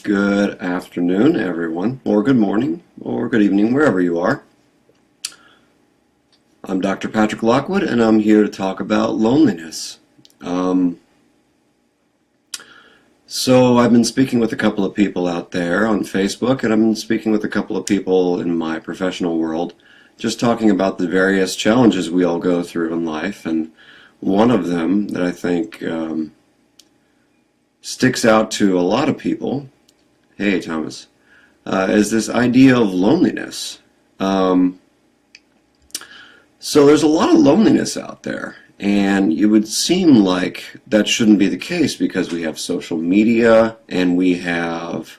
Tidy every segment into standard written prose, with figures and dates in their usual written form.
Good afternoon, everyone, or good morning, or good evening, wherever you are. I'm Dr. Patrick Lockwood, and I'm here to talk about loneliness. So I've been speaking with a couple of people out there on Facebook, and I've been speaking with a couple of people in my professional world, just talking about the various challenges we all go through in life, and one of them that I think sticks out to a lot of people, hey Thomas, is this idea of loneliness. So there's a lot of loneliness out there, and it would seem like that shouldn't be the case because we have social media and we have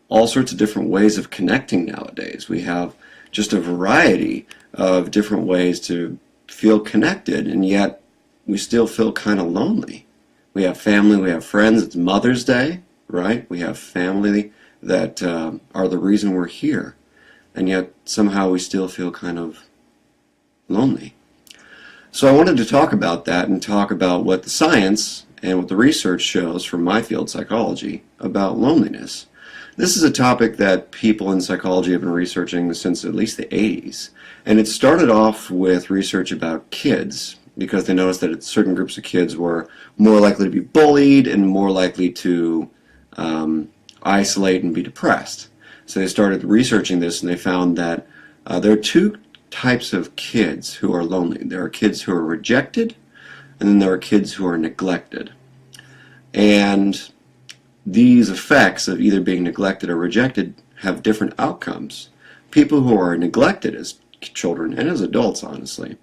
all sorts of different ways of connecting nowadays. We have just a variety of different ways to feel connected, and yet we still feel kind of lonely. We have family, we have friends, it's Mother's Day, right? We have family that are the reason we're here, and yet somehow we still feel kind of lonely. So I wanted to talk about that and talk about what the science and what the research shows from my field, psychology, about loneliness. This is a topic that people in psychology have been researching since at least the 80s, and it started off with research about kids, because they noticed that certain groups of kids were more likely to be bullied and more likely to isolate and be depressed. So they started researching this, and they found that there are two types of kids who are lonely. There are kids who are rejected, and then there are kids who are neglected. And these effects of either being neglected or rejected have different outcomes. People who are neglected as children, and as adults honestly,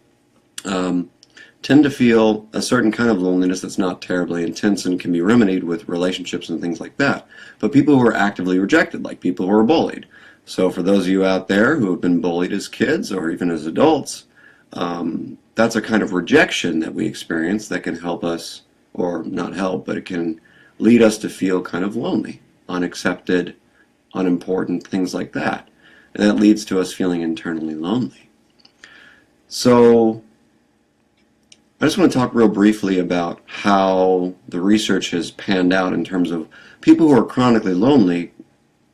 tend to feel a certain kind of loneliness that's not terribly intense and can be remedied with relationships and things like that. But people who are actively rejected, like people who are bullied. So for those of you out there who have been bullied as kids or even as adults, that's a kind of rejection that we experience that can help us, or not help, but it can lead us to feel kind of lonely, unaccepted, unimportant, things like that. And that leads to us feeling internally lonely. So I just want to talk real briefly about how the research has panned out in terms of people who are chronically lonely.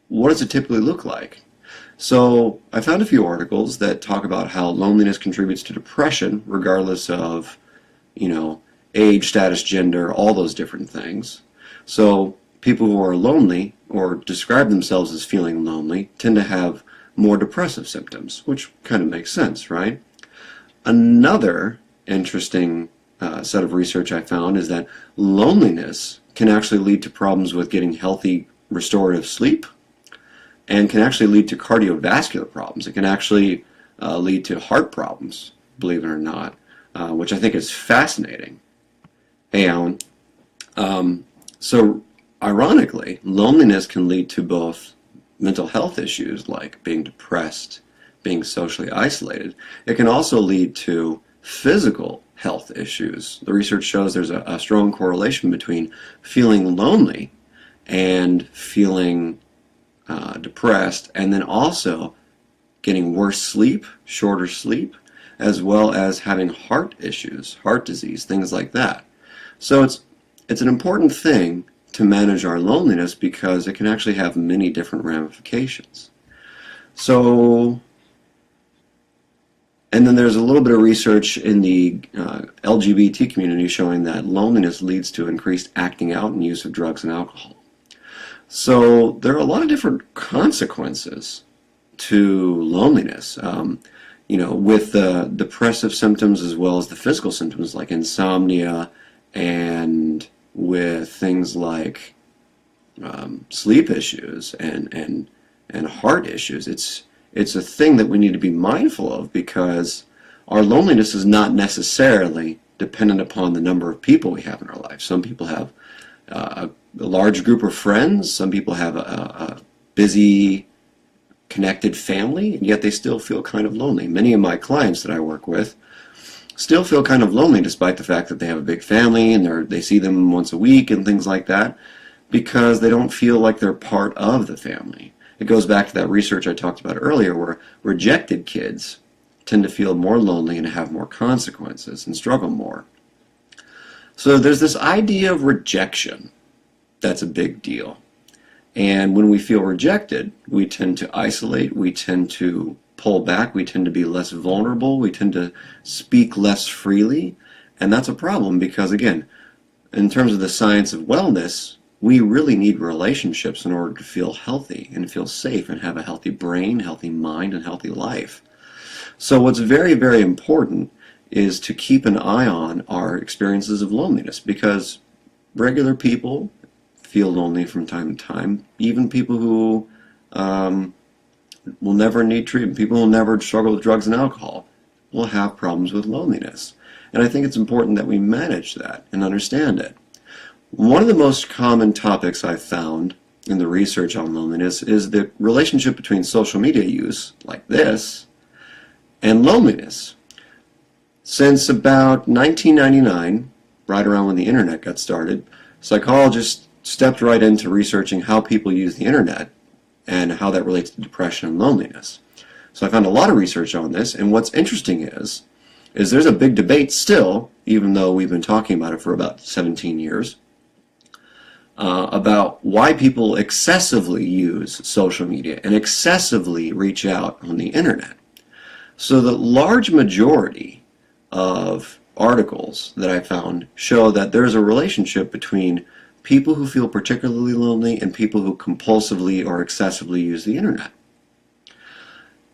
What does it typically look like? So I found a few articles that talk about how loneliness contributes to depression, regardless of, age, status, gender, all those different things. So people who are lonely or describe themselves as feeling lonely tend to have more depressive symptoms, which kind of makes sense, right? Another interesting set of research I found is that loneliness can actually lead to problems with getting healthy restorative sleep, and can actually lead to cardiovascular problems. It can actually lead to heart problems, believe it or not, which I think is fascinating. Hey, Alan. So ironically, loneliness can lead to both mental health issues like being depressed, being socially isolated. It can also lead to physical health issues. The research shows there's a strong correlation between feeling lonely and feeling depressed, and then also getting worse sleep, shorter sleep, as well as having heart issues, heart disease, things like that. So it's an important thing to manage our loneliness because it can actually have many different ramifications. So, and then there's a little bit of research in the LGBT community showing that loneliness leads to increased acting out and use of drugs and alcohol. So there are a lot of different consequences to loneliness, with the depressive symptoms as well as the physical symptoms like insomnia, and with things like sleep issues and heart issues. It's a thing that we need to be mindful of because our loneliness is not necessarily dependent upon the number of people we have in our life. Some people have a large group of friends, some people have a busy, connected family, and yet they still feel kind of lonely. Many of my clients that I work with still feel kind of lonely despite the fact that they have a big family and they see them once a week and things like that, because they don't feel like they're part of the family. It goes back to that research I talked about earlier where rejected kids tend to feel more lonely and have more consequences and struggle more. So there's this idea of rejection that's a big deal. And when we feel rejected, we tend to isolate, we tend to pull back, we tend to be less vulnerable, we tend to speak less freely. And that's a problem because, again, in terms of the science of wellness, we really need relationships in order to feel healthy and feel safe and have a healthy brain, healthy mind, and healthy life. So what's very, very important is to keep an eye on our experiences of loneliness, because regular people feel lonely from time to time. Even people who will never need treatment, people who will never struggle with drugs and alcohol, will have problems with loneliness. And I think it's important that we manage that and understand it. One of the most common topics I've found in the research on loneliness is the relationship between social media use, like this, and loneliness. Since about 1999, right around when the internet got started, psychologists stepped right into researching how people use the internet and how that relates to depression and loneliness. So I found a lot of research on this, and what's interesting is there's a big debate still, even though we've been talking about it for about 17 years, about why people excessively use social media and excessively reach out on the internet. So the large majority of articles that I found show that there's a relationship between people who feel particularly lonely and people who compulsively or excessively use the internet.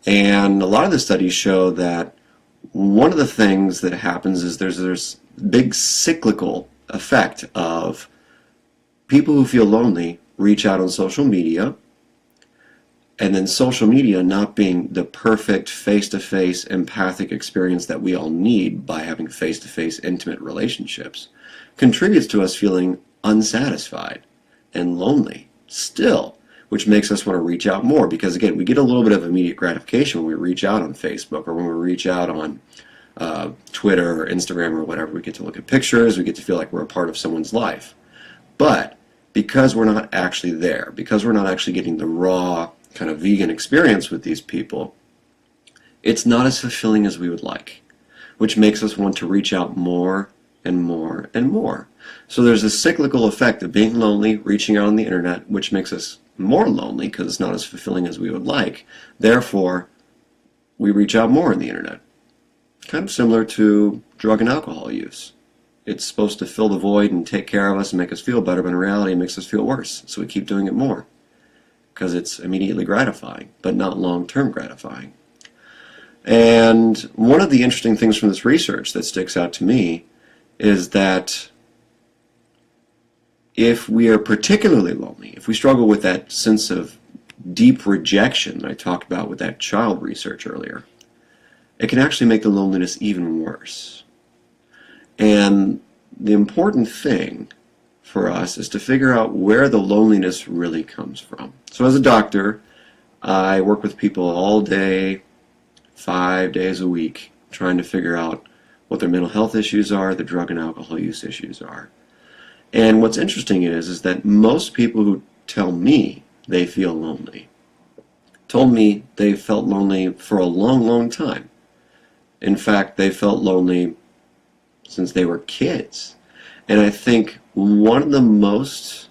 And a lot of the studies show that one of the things that happens is there's this big cyclical effect of people who feel lonely reach out on social media, and then social media not being the perfect face-to-face empathic experience that we all need by having face-to-face intimate relationships contributes to us feeling unsatisfied and lonely still, which makes us want to reach out more because, again, we get a little bit of immediate gratification when we reach out on Facebook or when we reach out on Twitter or Instagram or whatever. We get to look at pictures, we get to feel like we're a part of someone's life. But because we're not actually there, because we're not actually getting the raw kind of vegan experience with these people, it's not as fulfilling as we would like, which makes us want to reach out more and more and more. So there's a cyclical effect of being lonely, reaching out on the internet, which makes us more lonely because it's not as fulfilling as we would like. Therefore, we reach out more on the internet. Kind of similar to drug and alcohol use. It's supposed to fill the void and take care of us and make us feel better, but in reality it makes us feel worse. So we keep doing it more because it's immediately gratifying, but not long-term gratifying. And one of the interesting things from this research that sticks out to me is that if we are particularly lonely, if we struggle with that sense of deep rejection that I talked about with that child research earlier, it can actually make the loneliness even worse. And the important thing for us is to figure out where the loneliness really comes from. So as a doctor, I work with people all day, 5 days a week, trying to figure out what their mental health issues are, their drug and alcohol use issues are. And what's interesting is that most people who tell me they feel lonely told me they felt lonely for a long, long time. In fact, they felt lonely since they were kids. And I think one of the most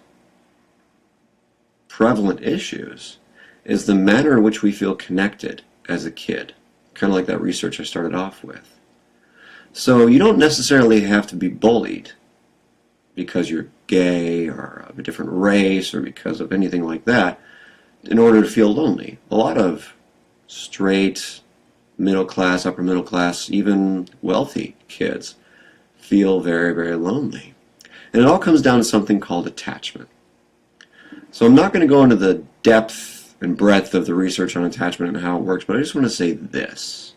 prevalent issues is the manner in which we feel connected as a kid, kind of like that research I started off with. So you don't necessarily have to be bullied because you're gay or of a different race or because of anything like that in order to feel lonely. A lot of straight, middle class, upper middle class, even wealthy kids feel very, very lonely. And it all comes down to something called attachment. So I'm not going to go into the depth and breadth of the research on attachment and how it works, but I just want to say this.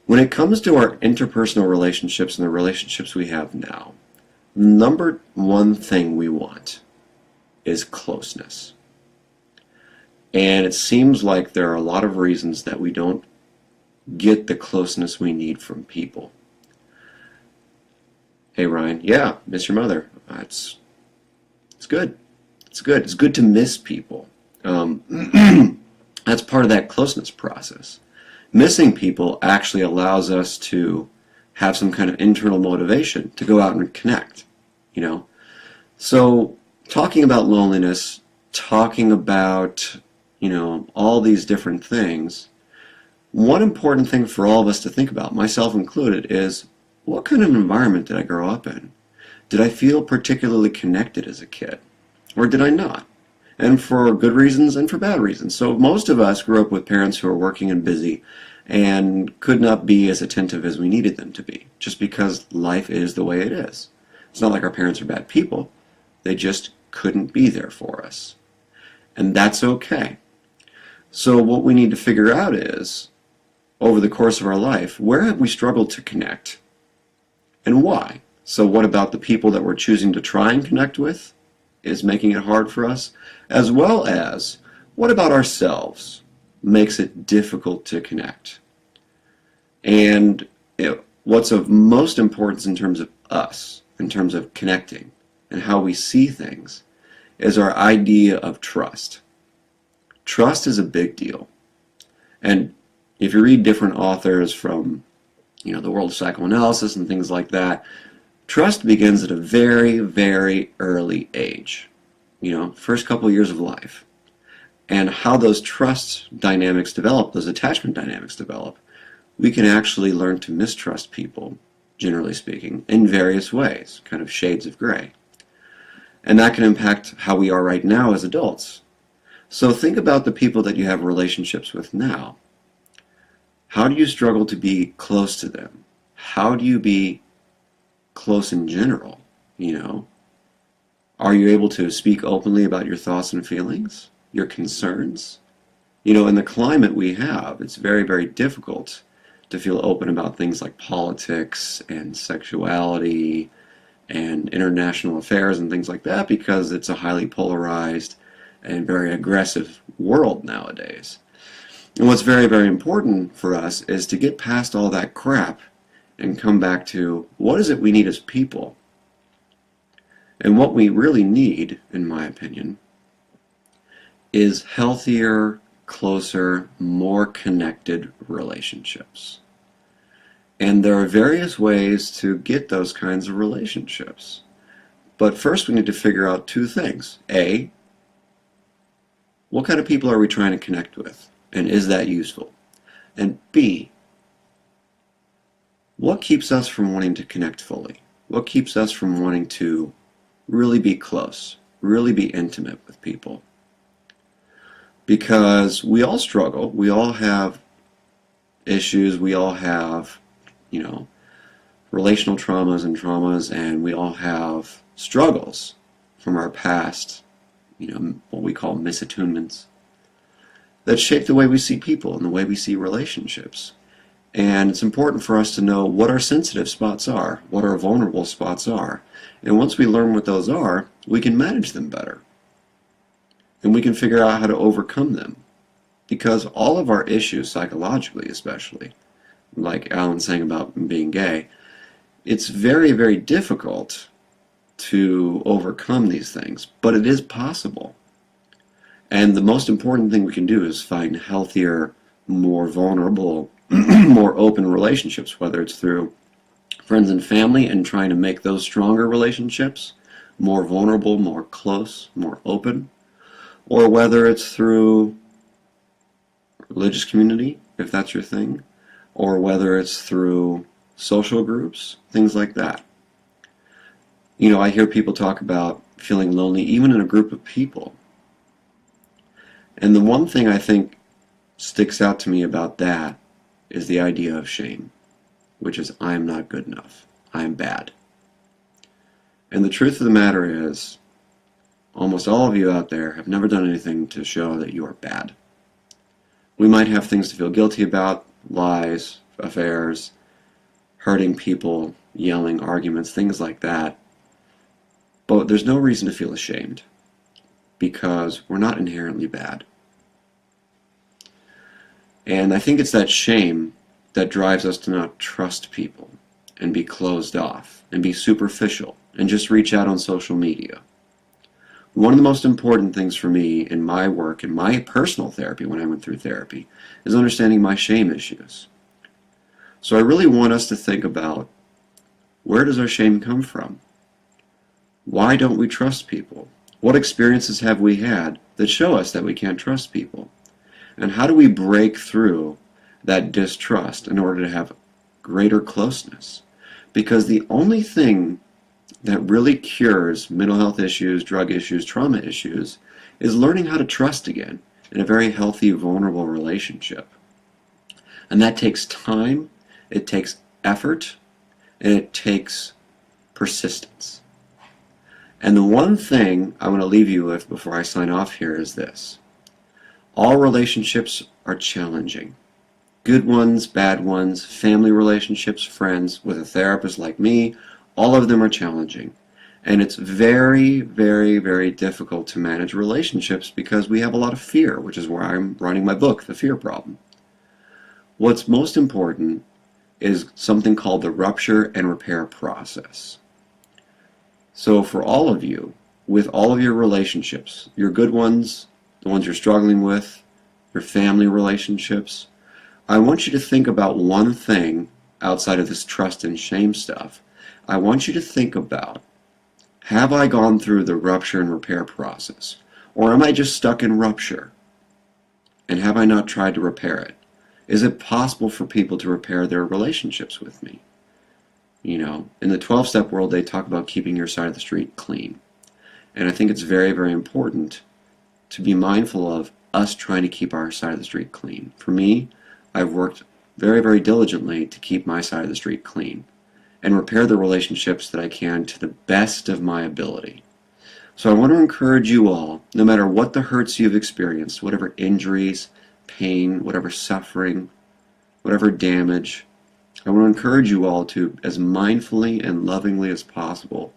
When it comes to our interpersonal relationships and the relationships we have now, number one thing we want is closeness. And it seems like there are a lot of reasons that we don't get the closeness we need from people. Hey Ryan, yeah, miss your mother. It's good. It's good. It's good to miss people. That's part of that closeness process. Missing people actually allows us to have some kind of internal motivation to go out and connect, you know. So talking about loneliness talking about, all these different things, one important thing for all of us to think about, myself included, is what kind of environment did I grow up in? Did I feel particularly connected as a kid? Or did I not? And for good reasons and for bad reasons. So most of us grew up with parents who are working and busy and could not be as attentive as we needed them to be, just because life is the way it is. It's not like our parents are bad people. They just couldn't be there for us. And that's okay. So what we need to figure out is, over the course of our life, where have we struggled to connect? And why? So what about the people that we're choosing to try and connect with is making it hard for us? As well as, what about ourselves makes it difficult to connect? And what's of most importance in terms of us, in terms of connecting and how we see things, is our idea of trust. Trust is a big deal. And if you read different authors from, the world of psychoanalysis and things like that, trust begins at a very, very early age. First couple years of life. And how those trust dynamics develop, those attachment dynamics develop, we can actually learn to mistrust people, generally speaking, in various ways, kind of shades of gray. And that can impact how we are right now as adults. So think about the people that you have relationships with now. How do you struggle to be close to them? How do you be close in general? Are you able to speak openly about your thoughts and feelings, your concerns? In the climate we have, it's very, very difficult to feel open about things like politics and sexuality and international affairs and things like that, because it's a highly polarized and very aggressive world nowadays. And what's very, very important for us is to get past all that crap and come back to what is it we need as people. And what we really need, in my opinion, is healthier, closer, more connected relationships. And there are various ways to get those kinds of relationships. But first we need to figure out two things. A, what kind of people are we trying to connect with? And is that useful? And B, what keeps us from wanting to connect fully? What keeps us from wanting to really be close, really be intimate with people? Because we all struggle, we all have issues, we all have, relational traumas, and we all have struggles from our past, what we call misattunements, that shape the way we see people and the way we see relationships. And it's important for us to know what our sensitive spots are, what our vulnerable spots are. And once we learn what those are, we can manage them better. And we can figure out how to overcome them. Because all of our issues, psychologically especially, like Alan's saying about being gay, it's very, very difficult to overcome these things, but it is possible. And the most important thing we can do is find healthier, more vulnerable, more open relationships, whether it's through friends and family and trying to make those stronger relationships, more vulnerable, more close, more open, or whether it's through religious community, if that's your thing, or whether it's through social groups, things like that. I hear people talk about feeling lonely even in a group of people. And the one thing I think sticks out to me about that is the idea of shame, which is I'm not good enough. I'm bad. And the truth of the matter is, almost all of you out there have never done anything to show that you are bad. We might have things to feel guilty about, lies, affairs, hurting people, yelling, arguments, things like that. But there's no reason to feel ashamed, because we're not inherently bad. And I think it's that shame that drives us to not trust people and be closed off and be superficial and just reach out on social media. One of the most important things for me in my work, in my personal therapy when I went through therapy, is understanding my shame issues. So I really want us to think about, where does our shame come from? Why don't we trust people? What experiences have we had that show us that we can't trust people? And how do we break through that distrust in order to have greater closeness? Because the only thing that really cures mental health issues, drug issues, trauma issues is learning how to trust again in a very healthy, vulnerable relationship. And that takes time, it takes effort, and it takes persistence. And the one thing I want to leave you with before I sign off here is this. All relationships are challenging. Good ones, bad ones, family relationships, friends, with a therapist like me, all of them are challenging. And it's very, very, very difficult to manage relationships because we have a lot of fear, which is where I'm writing my book, The Fear Problem. What's most important is something called the rupture and repair process. So for all of you, with all of your relationships, your good ones, the ones you're struggling with, your family relationships, I want you to think about one thing outside of this trust and shame stuff. I want you to think about, have I gone through the rupture and repair process? Or am I just stuck in rupture? And have I not tried to repair it? Is it possible for people to repair their relationships with me? You know, in the 12-step world, they talk about keeping your side of the street clean. And I think it's very, very important to be mindful of us trying to keep our side of the street clean. For me, I've worked very, very diligently to keep my side of the street clean and repair the relationships that I can to the best of my ability. So I want to encourage you all, no matter what the hurts you've experienced, whatever injuries, pain, whatever suffering, whatever damage, I want to encourage you all to, as mindfully and lovingly as possible,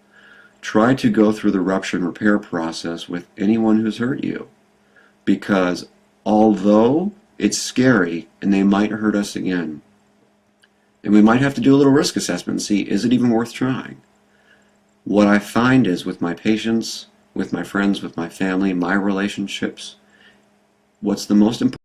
try to go through the rupture and repair process with anyone who's hurt you. Because although it's scary and they might hurt us again, and we might have to do a little risk assessment and see, is it even worth trying? What I find is with my patients, with my friends, with my family, my relationships, what's the most important